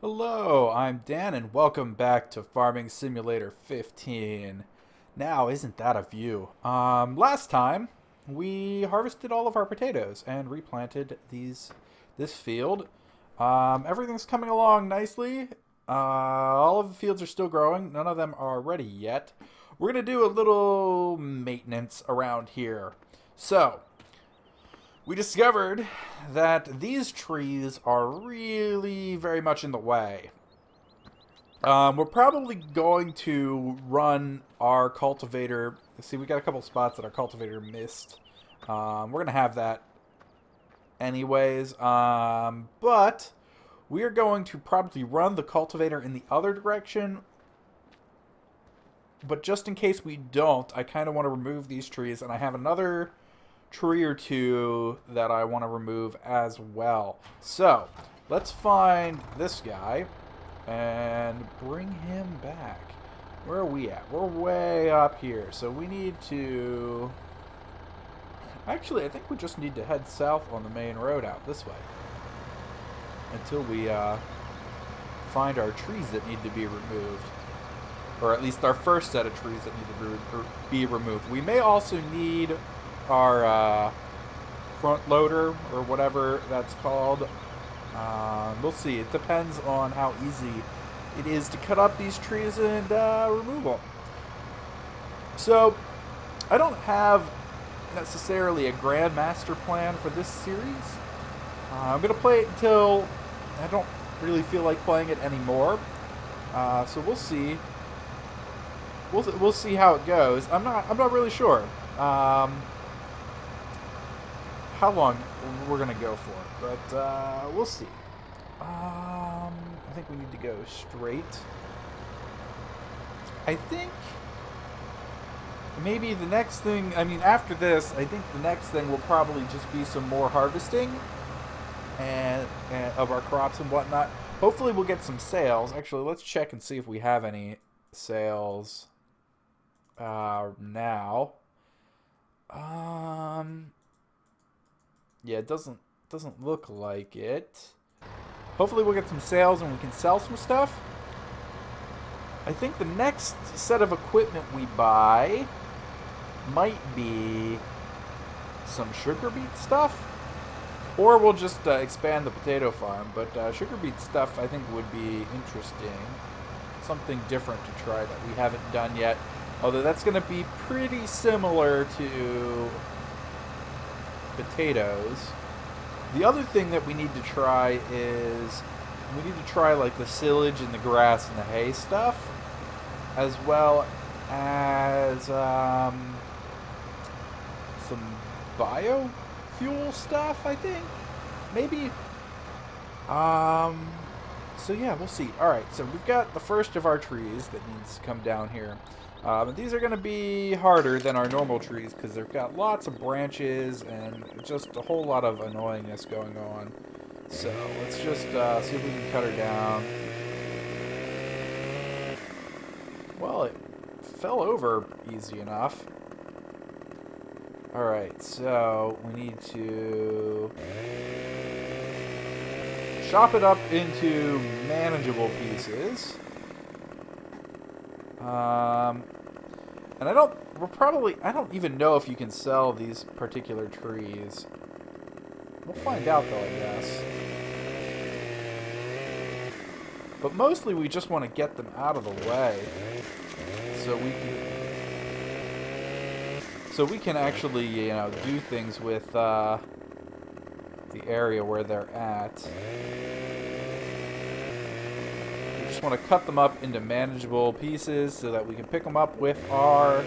Hello, I'm Dan and welcome back to Farming Simulator 15. Now, isn't that a view? Last time we harvested all of our potatoes and replanted this field. Everything's coming along nicely. All of the fields are still growing. None of them are ready yet. We're going to do a little maintenance around here. So, we discovered that these trees are really very much in the way. We're probably going to run our cultivator. See, we got a couple spots that our cultivator missed. We're going to have that anyways. But we are going to probably run the cultivator in the other direction. But just in case we don't, I kind of want to remove these trees. And I have another tree or two that I want to remove as well. So, let's find this guy and bring him back. Where are we at? We're way up here. So we need to... Actually, I think we just need to head south on the main road out this way. Until we find our trees that need to be removed. Or at least our first set of trees that need to be removed. We may also need our front loader or whatever that's called. We'll see. It depends on how easy it is to cut up these trees and remove them. So, I don't have necessarily a grand master plan for this series. I'm going to play it until I don't really feel like playing it anymore. So we'll see. We'll see how it goes. I'm not really sure how long we're gonna go for, but we'll see. I think we need to go straight. I think maybe the next thing, I mean after this, I think the next thing will probably just be some more harvesting and of our crops and whatnot. Hopefully we'll get some sales. Actually, let's check and see if we have any sales now. Yeah, it doesn't look like it. Hopefully we'll get some sales and we can sell some stuff. I think the next set of equipment we buy might be some sugar beet stuff. Or we'll just expand the potato farm. But sugar beet stuff I think would be interesting. Something different to try that we haven't done yet. Although that's going to be pretty similar to potatoes. The other thing that we need to try is we need to try like the silage and the grass and the hay stuff, as well as some biofuel stuff, I think, maybe. So yeah, we'll see. All right, so we've got the first of our trees that needs to come down here. These are going to be harder than our normal trees because they've got lots of branches and just a whole lot of annoyingness going on. So let's just see if we can cut her down. Well, it fell over easy enough. Alright, so we need to chop it up into manageable pieces. And I don't even know if you can sell these particular trees. We'll find out though, I guess. But mostly we just want to get them out of the way. So we can actually, do things with the area where they're at. Want to cut them up into manageable pieces so that we can pick them up with our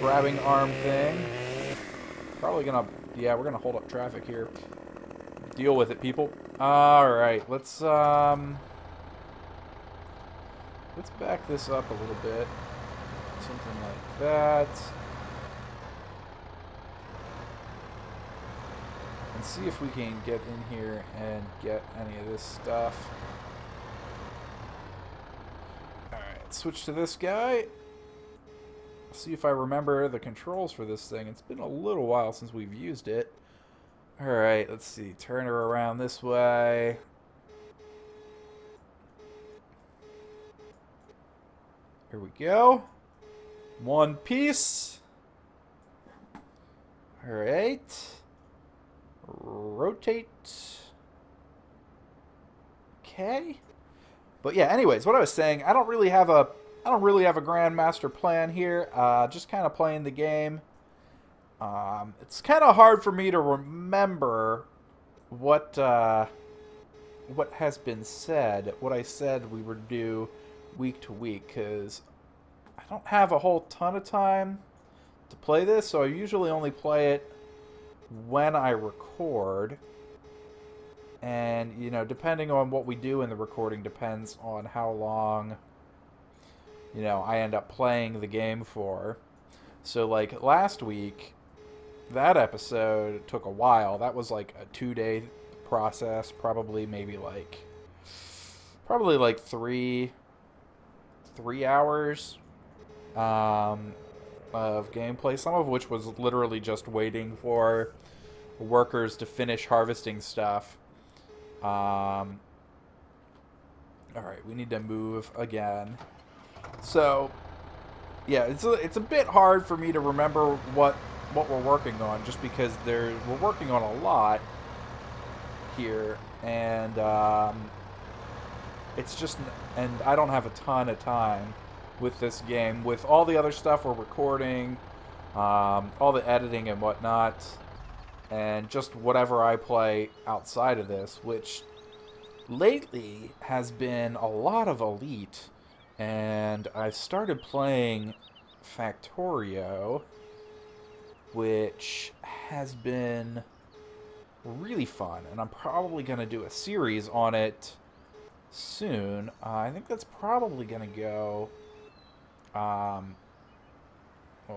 grabbing arm thing. Probably gonna, yeah, we're gonna hold up traffic here. Deal with it, people. All right, let's back this up a little bit, something like that, and see if we can get in here and get any of this stuff. Switch to this guy. See if I remember the controls for this thing. It's been a little while since we've used it. Alright, let's see. Turn her around this way. Here we go. One piece. Alright. Rotate. Okay. But yeah, anyways, what I was saying, I don't really have a grand master plan here. Just kind of playing the game. It's kind of hard for me to remember what has been said, what I said we would do week to week, because I don't have a whole ton of time to play this, so I usually only play it when I record. And, you know, depending on what we do in the recording depends on how long, you know, I end up playing the game for. So, like, last week, that episode took a while. That was, like, a 2-day process, probably like 3 hours of gameplay, some of which was literally just waiting for workers to finish harvesting stuff. Alright, we need to move again. So, yeah, it's a bit hard for me to remember what we're working on, just because we're working on a lot here, and it's just, and I don't have a ton of time with this game, with all the other stuff we're recording, all the editing and whatnot, and just whatever I play outside of this, which lately has been a lot of Elite, and I've started playing Factorio, which has been really fun, and I'm probably going to do a series on it soon. I think that's probably going to go... oh,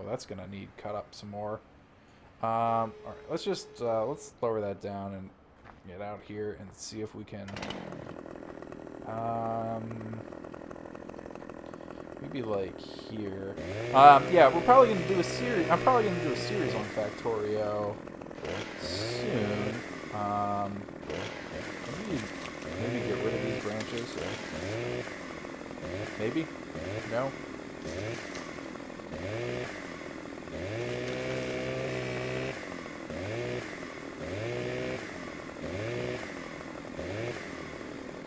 that's going to need cut up some more. Alright, let's just, let's lower that down and get out here and see if we can, maybe like here. Yeah, we're probably going to do a series, I'm probably going to do a series on Factorio soon. Maybe get rid of these branches. Maybe? No?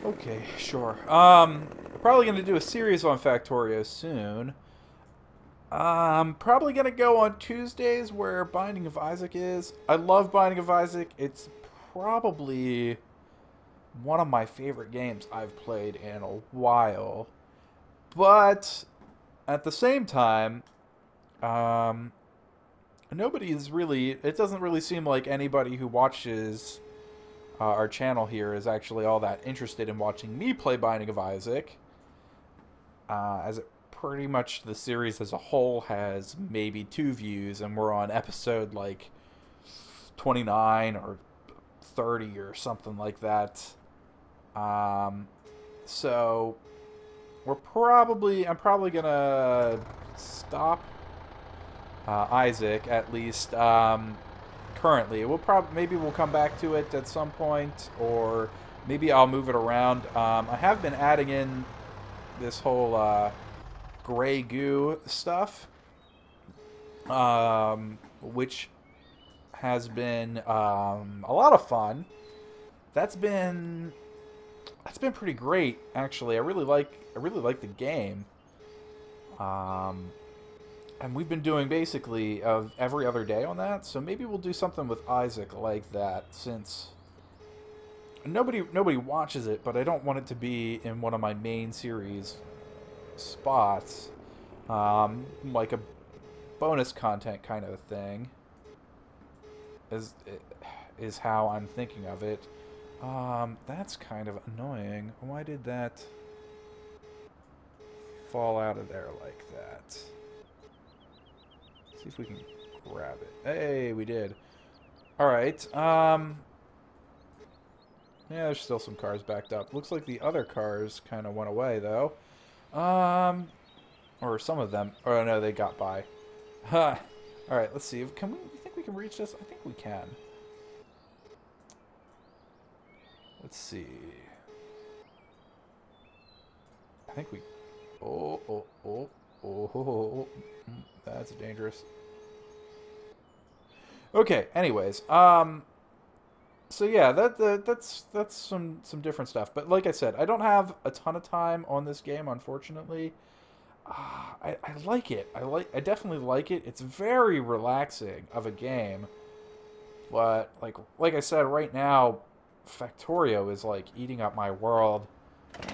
Okay, sure. Probably going to do a series on Factorio soon. Probably going to go on Tuesdays where Binding of Isaac is. I love Binding of Isaac. It's probably one of my favorite games I've played in a while. But at the same time, nobody's really... It doesn't really seem like anybody who watches our channel here is actually all that interested in watching me play Binding of Isaac. As it pretty much the series as a whole has maybe 2 views, and we're on episode like 29 or 30 or something like that. So I'm probably gonna stop Isaac, at least currently. Maybe we'll come back to it at some point, or maybe I'll move it around. I have been adding in this whole gray goo stuff, which has been a lot of fun. That's been pretty great, actually. I really like the game. And we've been doing basically every other day on that, so maybe we'll do something with Isaac like that, since nobody watches it, but I don't want it to be in one of my main series spots, like a bonus content kind of thing is how I'm thinking of it. That's kind of annoying. Why did that fall out of there like that? See if we can grab it. Hey, we did. Alright, yeah, there's still some cars backed up. Looks like the other cars kind of went away, though. Or some of them. Oh, no, they got by. Huh. Alright, let's see. You think we can reach this? I think we can. Let's see. I think we... Oh. Oh, that's dangerous. Okay. Anyways, so yeah, that's some different stuff. But like I said, I don't have a ton of time on this game, unfortunately. I like it. I definitely like it. It's very relaxing of a game. But like I said, right now, Factorio is like eating up my world.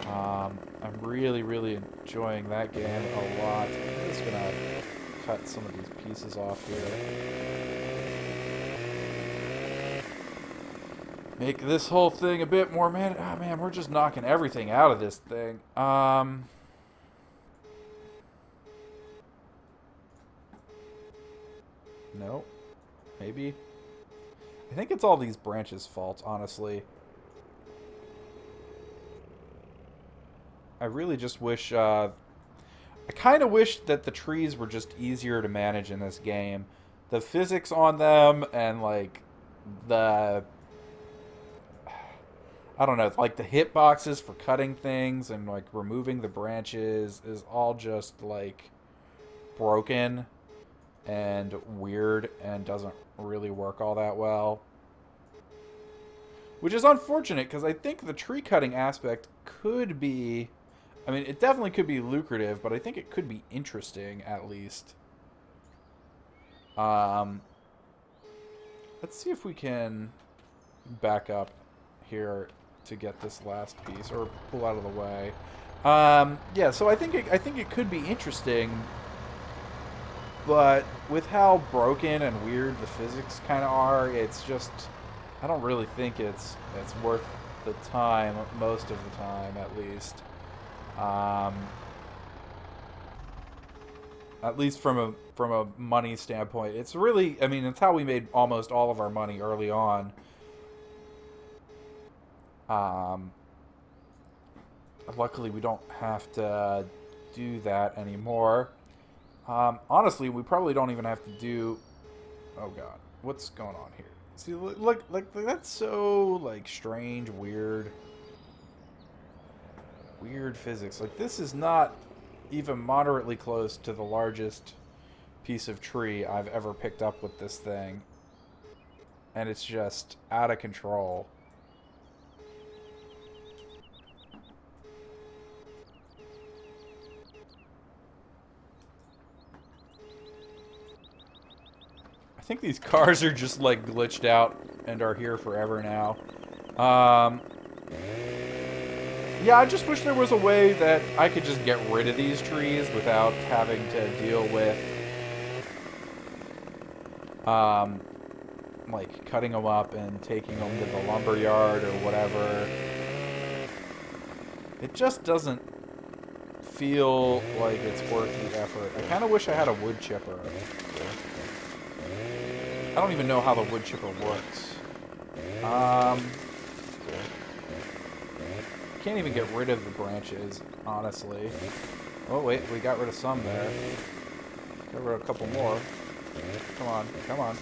I'm really enjoying that game a lot. I'm just gonna cut some of these pieces off here. Make this whole thing a bit more man. Oh man, we're just knocking everything out of this thing. No, maybe. I think it's all these branches' fault, honestly. I really just wish. I kind of wish that the trees were just easier to manage in this game. The physics on them and like the I don't know, like the hitboxes for cutting things and like removing the branches is all just like broken and weird and doesn't really work all that well. Which is unfortunate because I think the tree cutting aspect could be. I mean, it definitely could be lucrative, but I think it could be interesting at least. Um, let's see if we can back up here to get this last piece or pull out of the way. Yeah, so I think it could be interesting, but with how broken and weird the physics kind of are, it's just I don't really think it's worth the time most of the time, at least. Um, at least from a money standpoint, it's really I mean it's how we made almost all of our money early on. Um, Luckily, we don't have to do that anymore. Honestly, we probably don't even have to do. Oh God, what's going on here? See, look, like that's so like strange, weird physics. Like this is not even moderately close to the largest piece of tree I've ever picked up with this thing, and it's just out of control. I think these cars are just like glitched out and are here forever now. Um, yeah, I just wish there was a way that I could just get rid of these trees without having to deal with um, like cutting them up and taking them to the lumber yard or whatever. It just doesn't feel like it's worth the effort. I kind of wish I had a wood chipper. I don't even know how the wood chipper works. Can't even get rid of the branches, honestly. Oh wait, we got rid of some there. Got rid of a couple more. Come on, come on.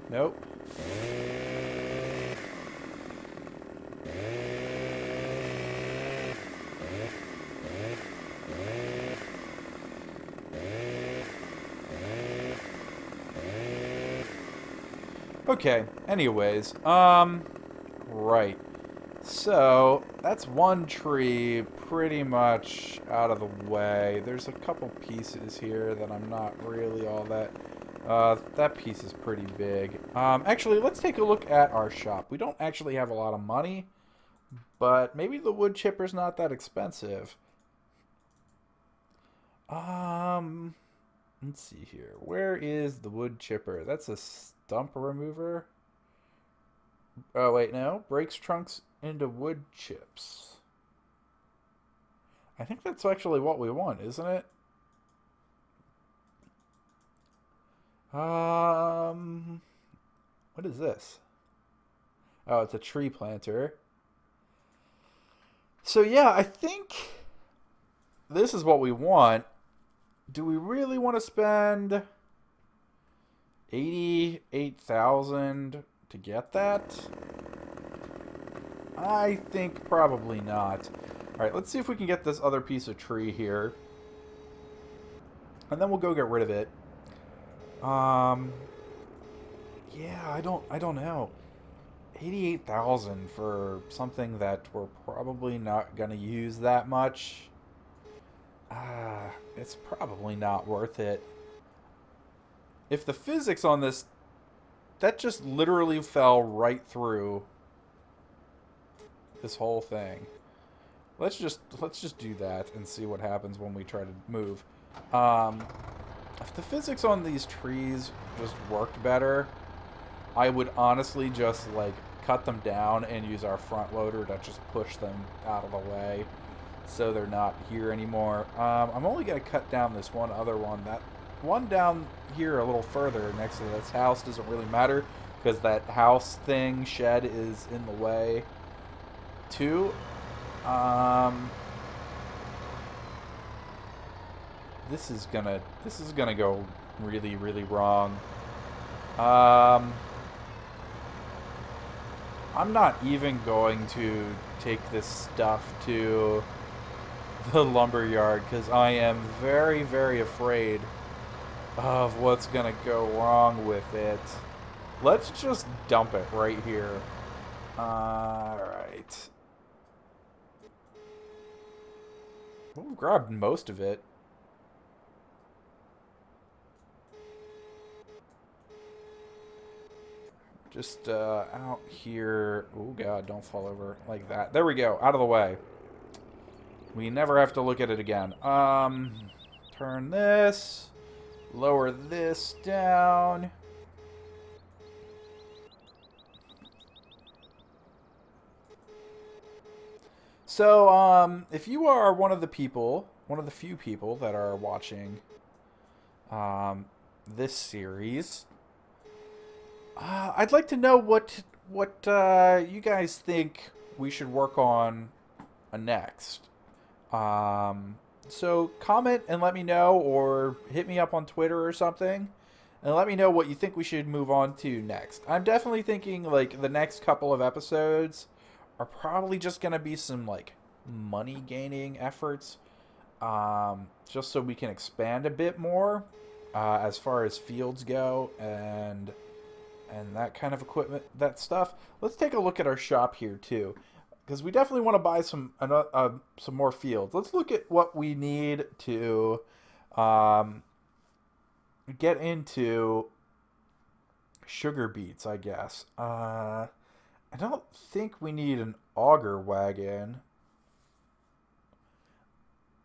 Nope. Okay, anyways, right. So, that's one tree pretty much out of the way. There's a couple pieces here that I'm not really all that... that piece is pretty big. Actually, let's take a look at our shop. We don't actually have a lot of money, but maybe the wood chipper's not that expensive. Let's see here. Where is the wood chipper? That's a stump remover. Oh, wait, no. Breaks trunks into wood chips. I think that's actually what we want, isn't it? What is this? Oh, it's a tree planter. So yeah, I think this is what we want. Do we really want to spend 88,000 to get that? I think probably not. Alright, let's see if we can get this other piece of tree here. And then we'll go get rid of it. Yeah, I don't know. 88,000 for something that we're probably not going to use that much. It's probably not worth it. If the physics on this, that just literally fell right through this whole thing. Let's just do that and see what happens when we try to move. If the physics on these trees just worked better, I would honestly just like cut them down and use our front loader to just push them out of the way so they're not here anymore. I'm only going to cut down this one other one. That one down here a little further next to this house doesn't really matter because that house thing, shed, is in the way too. This is gonna go really, really wrong. I'm not even going to take this stuff to the lumber yard because I am very, very afraid of what's gonna go wrong with it. Let's just dump it right here. Alright. We'll grab most of it. Just out here. Oh god, don't fall over like that. There we go, out of the way. We never have to look at it again. Turn this. Lower this down. So, if you are one of the few people that are watching this series, I'd like to know what you guys think we should work on next. So comment and let me know, or hit me up on Twitter or something, and let me know what you think we should move on to next. I'm definitely thinking like the next couple of episodes are probably just gonna be some like money gaining efforts, just so we can expand a bit more as far as fields go and that kind of equipment, that stuff. Let's take a look at our shop here too, because we definitely want to buy some more fields. Let's look at what we need to get into sugar beets, I guess. I don't think we need an auger wagon.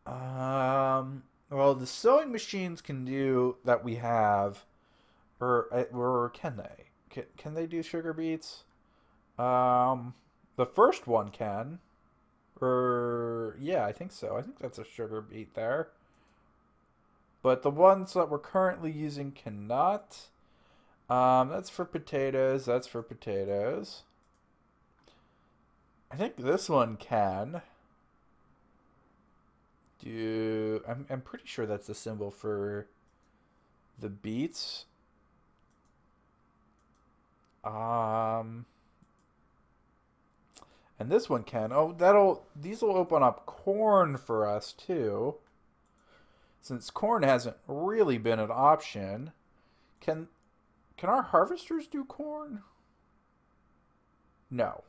Well, the sewing machines can do that we have, or can they? Can they do sugar beets? The first one can. Or yeah, I think so. I think that's a sugar beet there. But the ones that we're currently using cannot. That's for potatoes. That's for potatoes. I think this one can. I'm pretty sure that's the symbol for the beets. And this one can. Oh, these will open up corn for us too. Since corn hasn't really been an option. Can our harvesters do corn? No.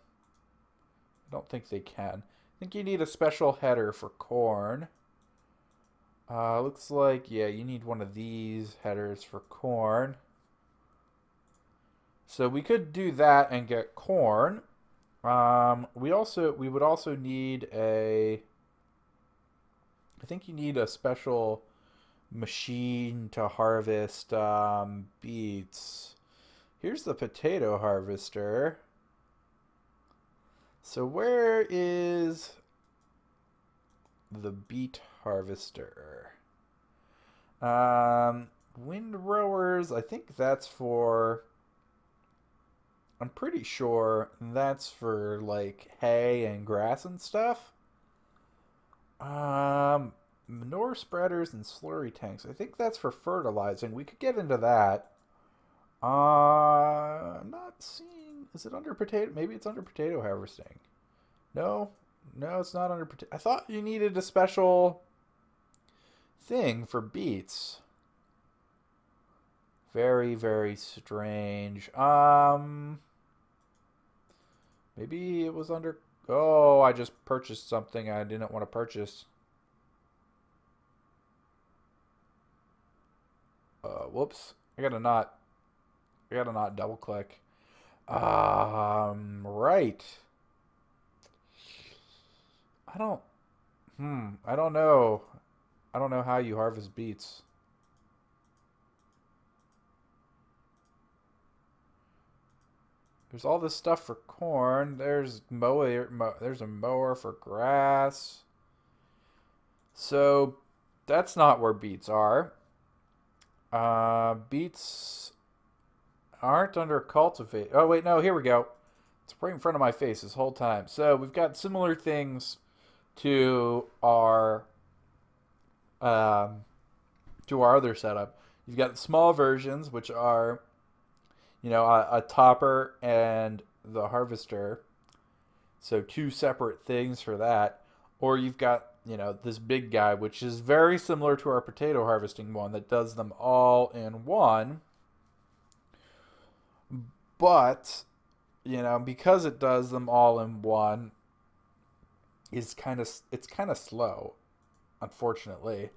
I don't think they can. I think you need a special header for corn. Looks like, yeah, you need one of these headers for corn. So we could do that and get corn. We would also need I think you need a special machine to harvest beets. Here's the potato harvester. So where is the beet harvester? Windrowers, I think that's for... I'm pretty sure that's for like hay and grass and stuff. Manure spreaders and slurry tanks. I think that's for fertilizing. We could get into that. I'm not seeing... Is it under potato? Maybe it's under potato harvesting. No, no, it's not under. I thought you needed a special thing for beets. Very, very strange. Maybe it was under. Oh, I just purchased something I didn't want to purchase. Whoops. I gotta not double click. Right. I don't. I don't know. I don't know how you harvest beets. There's all this stuff for corn. There's a mower for grass. So that's not where beets are. Beets aren't under cultivate. Oh wait, no, here we go. It's right in front of my face this whole time. So we've got similar things to our um, other setup. You've got small versions, which are a topper and the harvester. So two separate things for that. Or you've got this big guy, which is very similar to our potato harvesting one that does them all in one. But because it does them all in one, it's kind of slow, unfortunately.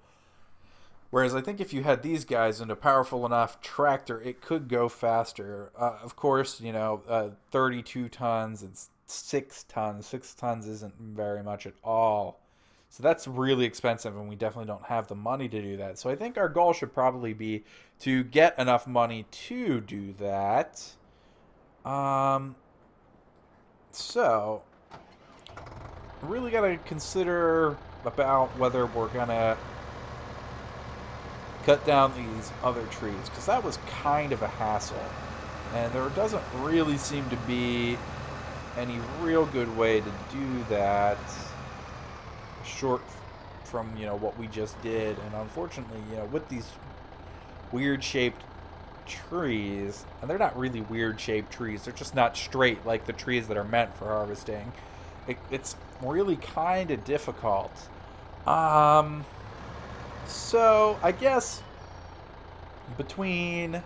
Whereas I think if you had these guys and a powerful enough tractor, it could go faster. Of course, 32 tons and 6 tons. 6 tons isn't very much at all. So that's really expensive, and we definitely don't have the money to do that. So I think our goal should probably be to get enough money to do that. Um, so really got to consider about whether we're gonna cut down these other trees, because that was kind of a hassle, and there doesn't really seem to be any real good way to do that short from what we just did. And unfortunately, with these weird shaped trees, and they're not really weird shaped trees, they're just not straight like the trees that are meant for harvesting. It's really kind of difficult. um so I guess between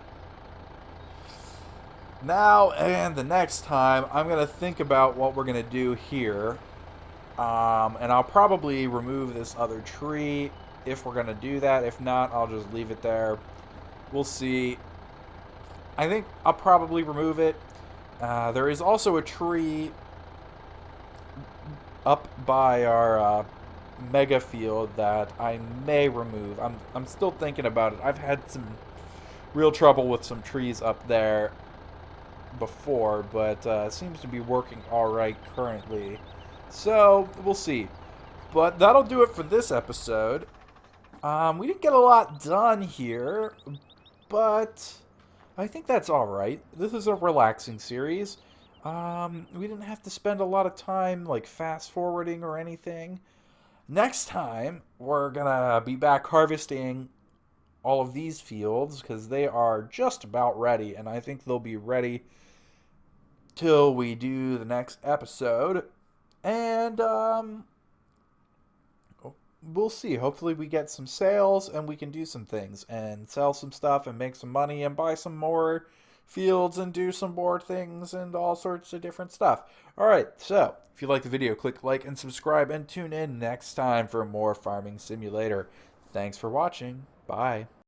now and the next time, I'm gonna think about what we're gonna do here. And I'll probably remove this other tree if we're gonna do that. If not, I'll just leave it there. We'll see. I think I'll probably remove it. There is also a tree up by our mega field that I may remove. I'm still thinking about it. I've had some real trouble with some trees up there before, but it seems to be working all right currently. So we'll see. But that'll do it for this episode. We didn't get a lot done here, but I think that's all right. This is a relaxing series. We didn't have to spend a lot of time like fast forwarding or anything. Next time, we're gonna be back harvesting all of these fields because they are just about ready, and I think they'll be ready till we do the next episode. And we'll see. Hopefully we get some sales and we can do some things and sell some stuff and make some money and buy some more fields and do some more things and all sorts of different stuff. All right, so if you like the video, click like and subscribe, and tune in next time for more Farming Simulator. Thanks for watching. Bye.